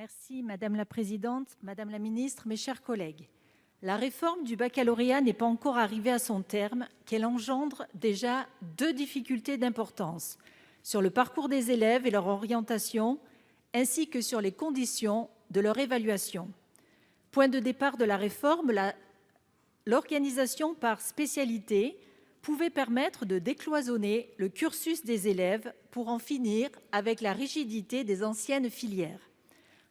Merci Madame la Présidente, Madame la Ministre, mes chers collègues. La réforme du baccalauréat n'est pas encore arrivée à son terme, qu'elle engendre déjà deux difficultés d'importance, sur le parcours des élèves et leur orientation, ainsi que sur les conditions de leur évaluation. Point de départ de la réforme, l'organisation par spécialité pouvait permettre de décloisonner le cursus des élèves pour en finir avec la rigidité des anciennes filières.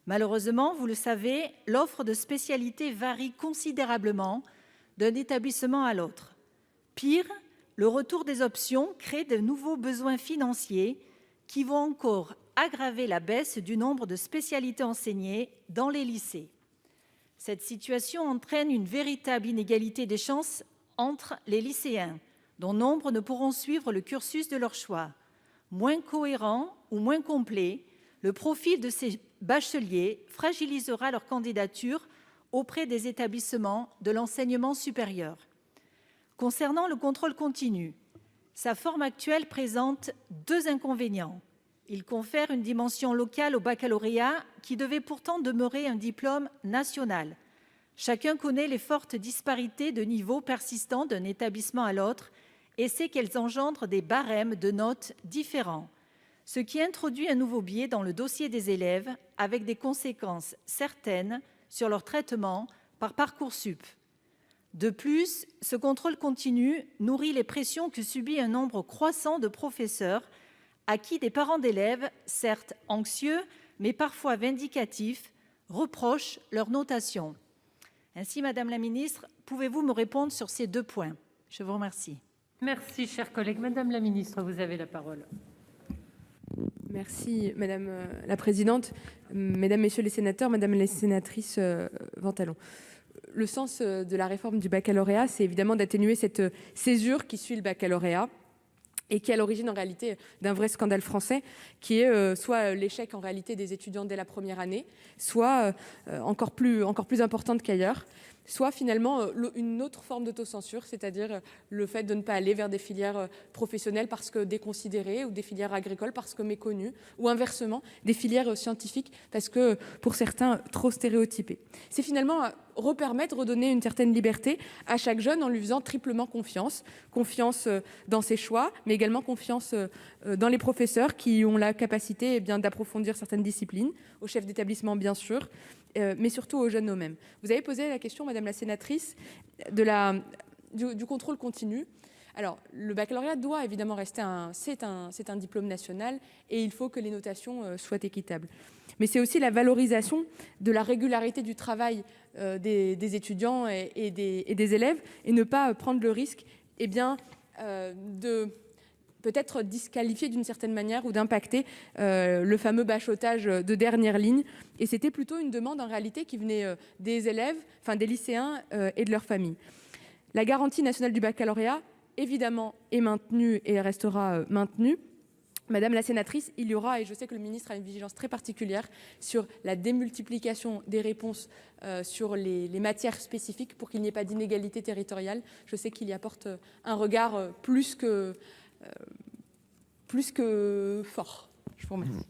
Malheureusement, vous le savez, l'offre de spécialité varie considérablement d'un établissement à l'autre. Pire, le retour des options crée de nouveaux besoins financiers qui vont encore aggraver la baisse du nombre de spécialités enseignées dans les lycées. Cette situation entraîne une véritable inégalité des chances entre les lycéens, dont nombre ne pourront suivre le cursus de leur choix. Moins cohérent ou moins complet, le profil de ces bacheliers fragilisera leur candidature auprès des établissements de l'enseignement supérieur. Concernant le contrôle continu, sa forme actuelle présente deux inconvénients. Il confère une dimension locale au baccalauréat qui devait pourtant demeurer un diplôme national. Chacun connaît les fortes disparités de niveau persistant d'un établissement à l'autre et sait qu'elles engendrent des barèmes de notes différents, ce qui introduit un nouveau biais dans le dossier des élèves avec des conséquences certaines sur leur traitement par Parcoursup. De plus, ce contrôle continu nourrit les pressions que subit un nombre croissant de professeurs à qui des parents d'élèves, certes anxieux, mais parfois vindicatifs, reprochent leur notation. Ainsi, Madame la Ministre, pouvez-vous me répondre sur ces deux points? Je vous remercie. Merci, chers collègues. Madame la Ministre, vous avez la parole. Merci Madame la Présidente, Mesdames, Messieurs les sénateurs, Madame les sénatrices Ventalon. Le sens de la réforme du baccalauréat, c'est évidemment d'atténuer cette césure qui suit le baccalauréat et qui est à l'origine en réalité d'un vrai scandale français, qui est soit l'échec en réalité des étudiants dès la première année, soit encore plus importante qu'ailleurs, soit finalement une autre forme d'autocensure, c'est-à-dire le fait de ne pas aller vers des filières professionnelles parce que déconsidérées ou des filières agricoles parce que méconnues, ou inversement des filières scientifiques parce que pour certains trop stéréotypées. C'est finalement repermettre, redonner une certaine liberté à chaque jeune en lui faisant triplement confiance dans ses choix, mais également confiance dans les professeurs qui ont la capacité d'approfondir certaines disciplines, aux chefs d'établissement bien sûr, mais surtout aux jeunes eux-mêmes. Vous avez posé la question, Madame la sénatrice, du contrôle continu. Alors, le baccalauréat doit évidemment rester c'est un diplôme national et il faut que les notations soient équitables. Mais c'est aussi la valorisation de la régularité du travail des étudiants et des élèves et ne pas prendre le risque de peut-être disqualifier d'une certaine manière ou d'impacter le fameux bachotage de dernière ligne. Et c'était plutôt une demande en réalité qui venait des élèves, enfin des lycéens et de leurs familles. La garantie nationale du baccalauréat, évidemment, est maintenue et restera maintenue. Madame la sénatrice, il y aura, et je sais que le ministre a une vigilance très particulière sur la démultiplication des réponses sur les matières spécifiques pour qu'il n'y ait pas d'inégalité territoriale. Je sais qu'il y apporte un regard plus que fort. Je vous remercie.